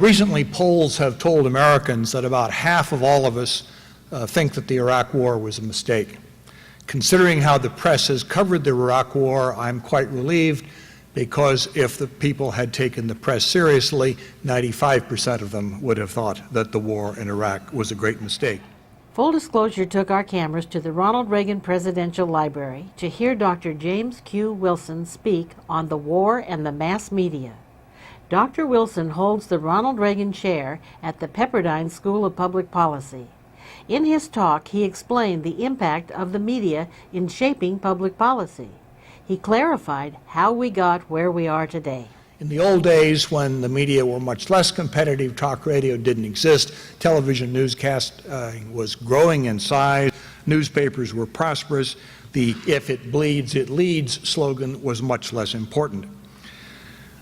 Recently, polls have told Americans that about half of all of us think that the Iraq War was a mistake. Considering how the press has covered the Iraq War, I'm quite relieved, because if the people had taken the press seriously, 95% of them would have thought that the war in Iraq was a great mistake. Full disclosure took our cameras to the Ronald Reagan Presidential Library to hear Dr. James Q. Wilson speak on the war and the mass media. Dr. Wilson holds the Ronald Reagan Chair at the Pepperdine School of Public Policy. In his talk, he explained the impact of the media in shaping public policy. He clarified how we got where we are today. In the old days, when the media were much less competitive, talk radio didn't exist, television newscast was growing in size, newspapers were prosperous, the "if it bleeds, it leads" slogan was much less important.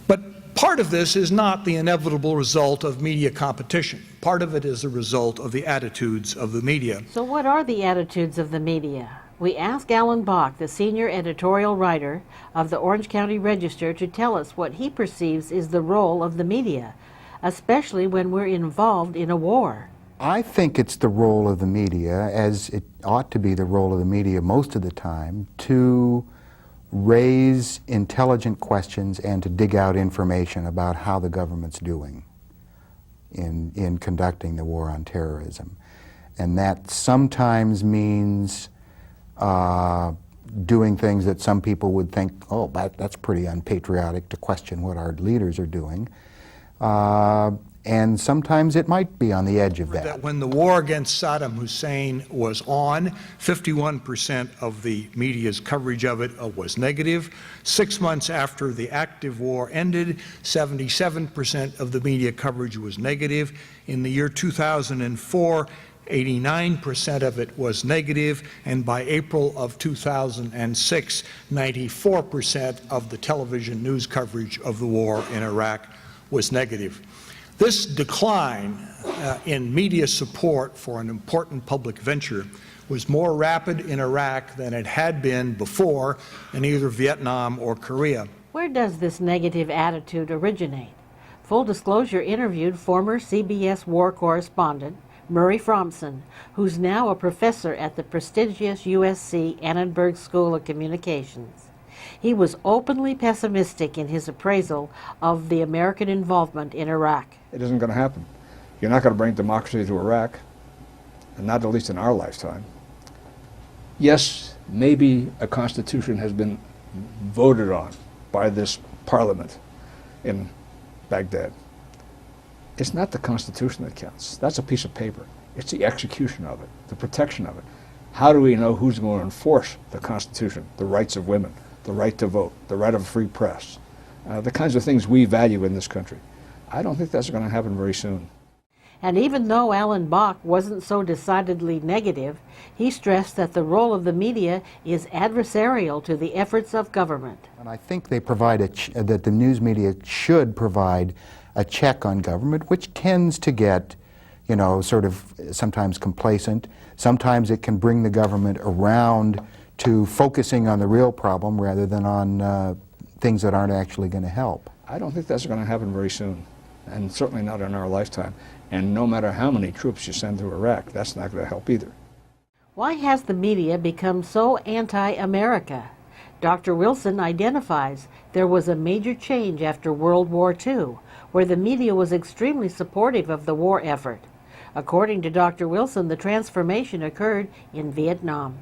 But part of this is not the inevitable result of media competition. Part of it is the result of the attitudes of the media. So what are the attitudes of the media? We asked Alan Bach, the senior editorial writer of the Orange County Register, to tell us what he perceives is the role of the media, especially when we're involved in a war. I think it's the role of the media, as it ought to be the role of the media most of the time, to raise intelligent questions and to dig out information about how the government's doing in conducting the war on terrorism. And that sometimes means doing things that some people would think, oh, that's pretty unpatriotic to question what our leaders are doing. And sometimes it might be on the edge of that. When the war against Saddam Hussein was on, 51% of the media's coverage of it was negative. 6 months after the active war ended, 77% of the media coverage was negative. In the year 2004, 89% of it was negative, and by April of 2006, 94% of the television news coverage of the war in Iraq was negative. This decline in media support for an important public venture was more rapid in Iraq than it had been before in either Vietnam or Korea. Where does this negative attitude originate? Full disclosure interviewed former CBS war correspondent Murray Fromson, who's now a professor at the prestigious USC Annenberg School of Communications. He was openly pessimistic in his appraisal of the American involvement in Iraq. It isn't going to happen. You're not going to bring democracy to Iraq, and not at least in our lifetime. Yes, maybe a constitution has been voted on by this parliament in Baghdad. It's not the Constitution that counts. That's a piece of paper. It's the execution of it, the protection of it. How do we know who's going to enforce the Constitution, the rights of women, the right to vote, the right of a free press, the kinds of things we value in this country? I don't think that's going to happen very soon. And even though Alan Bach wasn't so decidedly negative, he stressed that the role of the media is adversarial to the efforts of government. And I think they provide that the news media should provide a check on government, which tends to get, you know, sort of sometimes complacent. Sometimes it can bring the government around to focusing on the real problem rather than on things that aren't actually going to help. I don't think that's going to happen very soon, and certainly not in our lifetime. And no matter how many troops you send to Iraq, that's not going to help either. Why has the media become so anti-America? Dr. Wilson identifies there was a major change after World War II, where the media was extremely supportive of the war effort. According to Dr. Wilson, the transformation occurred in Vietnam.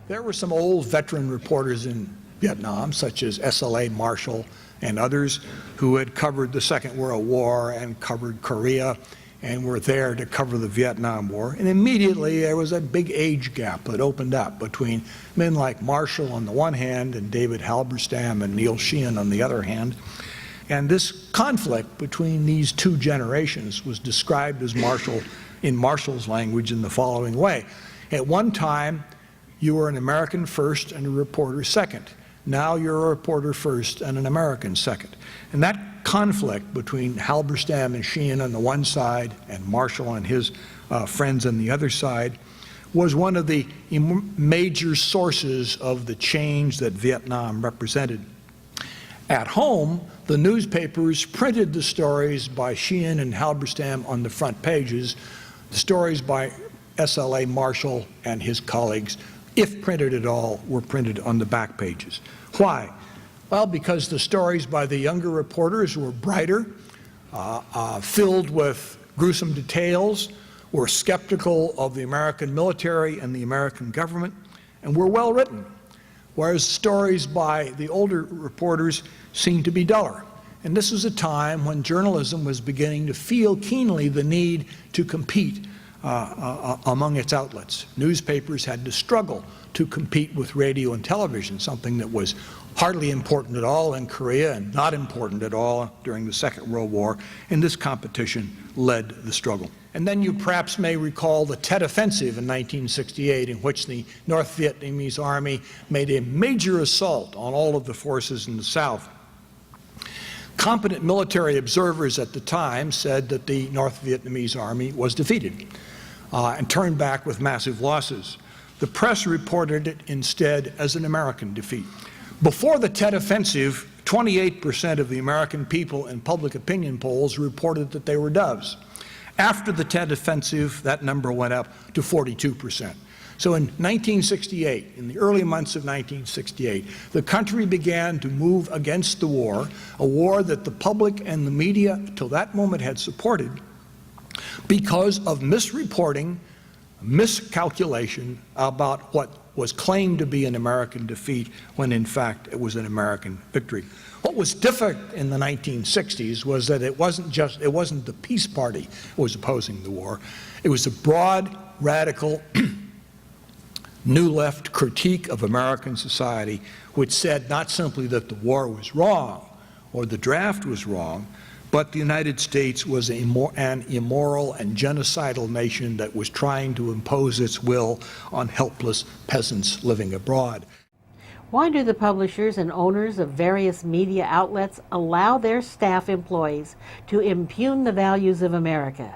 There were some old veteran reporters in Vietnam, such as S.L.A. Marshall and others, who had covered the Second World War and covered Korea and were there to cover the Vietnam War. And immediately there was a big age gap that opened up between men like Marshall on the one hand and David Halberstam and Neil Sheehan on the other hand. And this conflict between these two generations was described as in Marshall's language in the following way. At one time, you were an American first and a reporter second. Now you're a reporter first and an American second. And that conflict between Halberstam and Sheehan on the one side and Marshall and his friends on the other side was one of the major sources of the change that Vietnam represented. At home, the newspapers printed the stories by Sheehan and Halberstam on the front pages. The stories by SLA Marshall and his colleagues, if printed at all, were printed on the back pages. Why? Well, because the stories by the younger reporters were brighter, filled with gruesome details, were skeptical of the American military and the American government, and were well written, whereas stories by the older reporters seemed to be duller. And this was a time when journalism was beginning to feel keenly the need to compete among its outlets. Newspapers had to struggle to compete with radio and television, something that was hardly important at all in Korea and not important at all during the Second World War, and this competition led the struggle. And then you perhaps may recall the Tet Offensive in 1968, in which the North Vietnamese Army made a major assault on all of the forces in the South. Competent military observers at the time said that the North Vietnamese Army was defeated and turned back with massive losses. The press reported it instead as an American defeat. Before the Tet Offensive, 28% of the American people in public opinion polls reported that they were doves. After the Tet Offensive, that number went up to 42%. So in 1968, in the early months of 1968, the country began to move against the war, a war that the public and the media till that moment had supported because of misreporting, miscalculation about what was claimed to be an American defeat when in fact it was an American victory. What was different in the 1960s was that it wasn't the Peace Party who was opposing the war. It was a broad, radical, New Left critique of American society, which said not simply that the war was wrong or the draft was wrong, but the United States was an immoral and genocidal nation that was trying to impose its will on helpless peasants living abroad. Why do the publishers and owners of various media outlets allow their staff employees to impugn the values of America?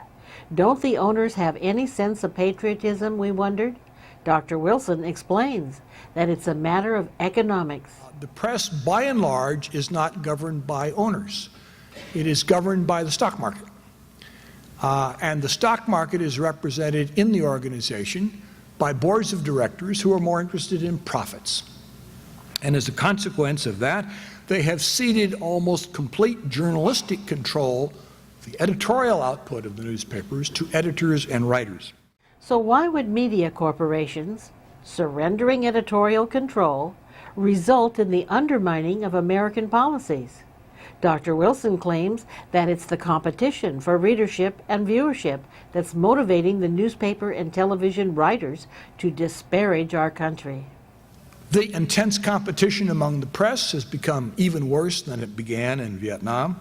Don't the owners have any sense of patriotism, we wondered? Dr. Wilson explains that it's a matter of economics. The press, by and large, is not governed by owners. It is governed by the stock market. And the stock market is represented in the organization by boards of directors who are more interested in profits. And as a consequence of that, they have ceded almost complete journalistic control, the editorial output of the newspapers, to editors and writers. So why would media corporations, surrendering editorial control, result in the undermining of American policies? Dr. Wilson claims that it's the competition for readership and viewership that's motivating the newspaper and television writers to disparage our country. The intense competition among the press has become even worse than it began in Vietnam.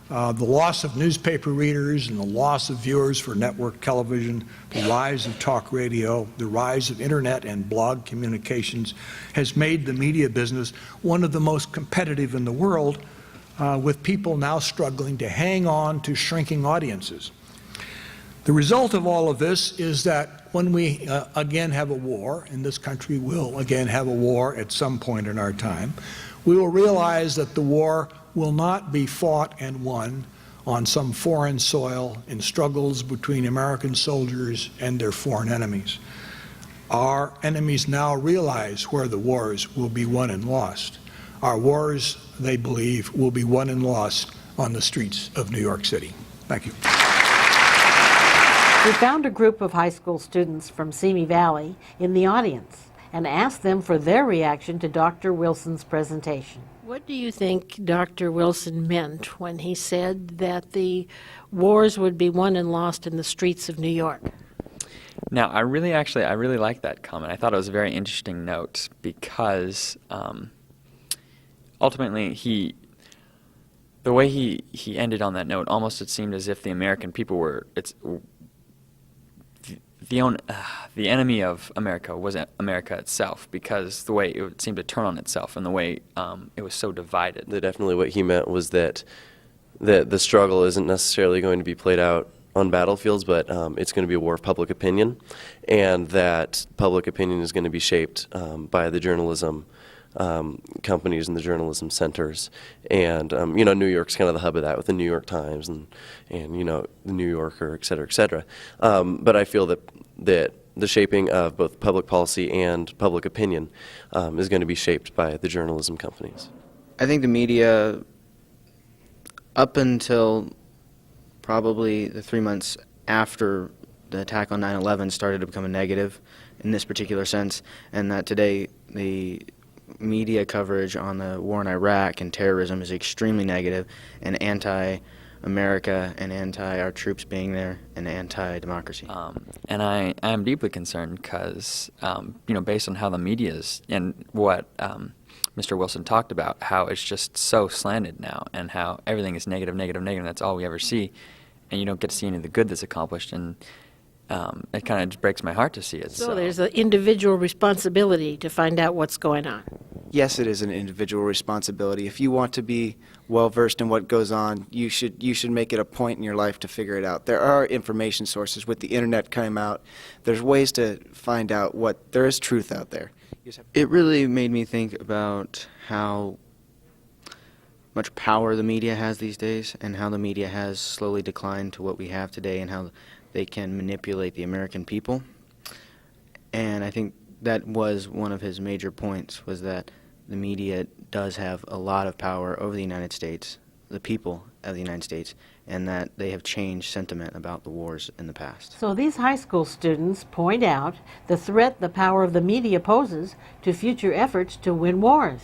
The loss of newspaper readers and the loss of viewers for network television, the rise of talk radio, the rise of internet and blog communications has made the media business one of the most competitive in the world, with people now struggling to hang on to shrinking audiences. The result of all of this is that when we again have a war, and this country will again have a war at some point in our time, we will realize that the war will not be fought and won on some foreign soil in struggles between American soldiers and their foreign enemies. Our enemies now realize where the wars will be won and lost. Our wars, they believe, will be won and lost on the streets of New York City. Thank you. We found a group of high school students from Simi Valley in the audience and asked them for their reaction to Dr. Wilson's presentation. What do you think Dr. Wilson meant when he said that the wars would be won and lost in the streets of New York? Now, I really like that comment. I thought it was a very interesting note because ultimately the way he ended on that note, almost it seemed as if the American people were the enemy of America was America itself, because the way it seemed to turn on itself and the way it was so divided. Definitely what he meant was that the struggle isn't necessarily going to be played out on battlefields, but it's going to be a war of public opinion, and that public opinion is going to be shaped by the journalism companies and the journalism centers. And, you know, New York's kind of the hub of that with the New York Times and you know, the New Yorker, et cetera, et cetera. But I feel that the shaping of both public policy and public opinion is going to be shaped by the journalism companies. I think the media, up until probably the 3 months after the attack on 9/11, started to become a negative in this particular sense, and that today the media coverage on the war in Iraq and terrorism is extremely negative and anti-America and anti our troops being there and anti-democracy. And I am deeply concerned because, you know, based on how the media is and what Mr. Wilson talked about, how it's just so slanted now and how everything is negative, negative, negative, that's all we ever see. And you don't get to see any of the good that's accomplished. And it kind of just breaks my heart to see it. So there's an individual responsibility to find out what's going on. Yes, it is an individual responsibility. If you want to be well versed in what goes on, you should make it a point in your life to figure it out. There are information sources with the internet coming out. There's ways to find out what there is truth out there. It really made me think about how much power the media has these days and how the media has slowly declined to what we have today and how they can manipulate the American people. And I think that was one of his major points, was that the media does have a lot of power over the United States, the people of the United States, and that they have changed sentiment about the wars in the past. So these high school students point out the threat the power of the media poses to future efforts to win wars,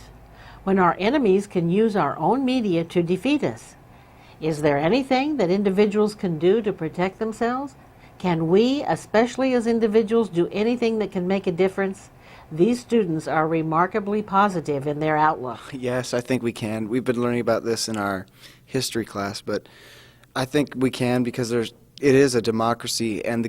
when our enemies can use our own media to defeat us. Is there anything that individuals can do to protect themselves? Can we, especially as individuals, do anything that can make a difference? These students are remarkably positive in their outlook. Yes, I think we can. We've been learning about this in our history class, but I think we can because it is a democracy, and the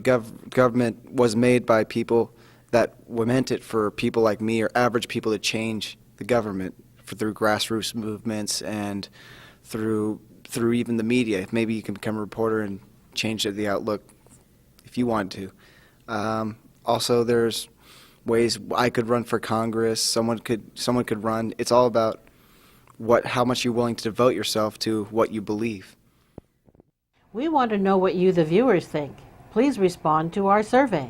government was made by people that meant it for people like me or average people to change the government through grassroots movements and through even the media. Maybe you can become a reporter and change the outlook if you want to. Also, there's ways I could run for Congress. Someone could run. It's all about how much you're willing to devote yourself to what you believe. We want to know what you, the viewers, think. Please respond to our survey.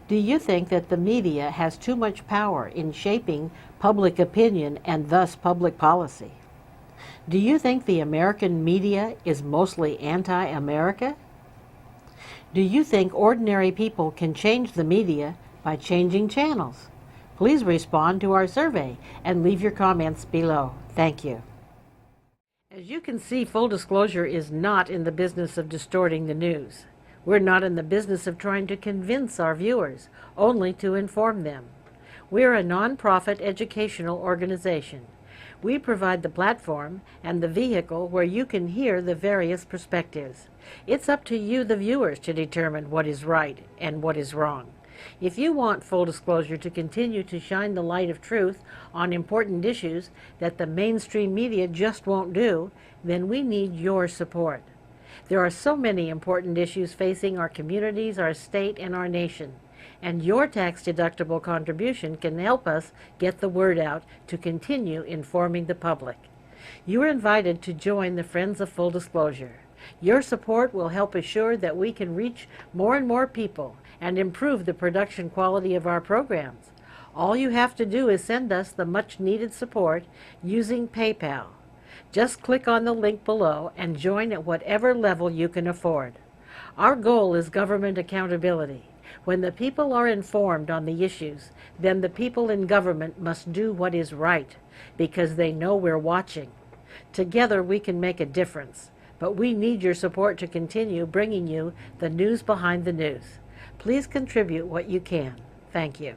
Do you think that the media has too much power in shaping public opinion and thus public policy? Do you think the American media is mostly anti-America? Do you think ordinary people can change the media by changing channels? Please respond to our survey and leave your comments below. Thank you. As you can see, Full Disclosure is not in the business of distorting the news. We're not in the business of trying to convince our viewers, only to inform them. We're a nonprofit educational organization. We provide the platform and the vehicle where you can hear the various perspectives. It's up to you, the viewers, to determine what is right and what is wrong. If you want Full Disclosure to continue to shine the light of truth on important issues that the mainstream media just won't do, then we need your support. There are so many important issues facing our communities, our state, and our nation, and your tax-deductible contribution can help us get the word out to continue informing the public. You are invited to join the Friends of Full Disclosure. Your support will help assure that we can reach more and more people and improve the production quality of our programs. All you have to do is send us the much-needed support using PayPal. Just click on the link below and join at whatever level you can afford. Our goal is government accountability. When the people are informed on the issues, then the people in government must do what is right, because they know we're watching. Together we can make a difference, but we need your support to continue bringing you the news behind the news. Please contribute what you can. Thank you.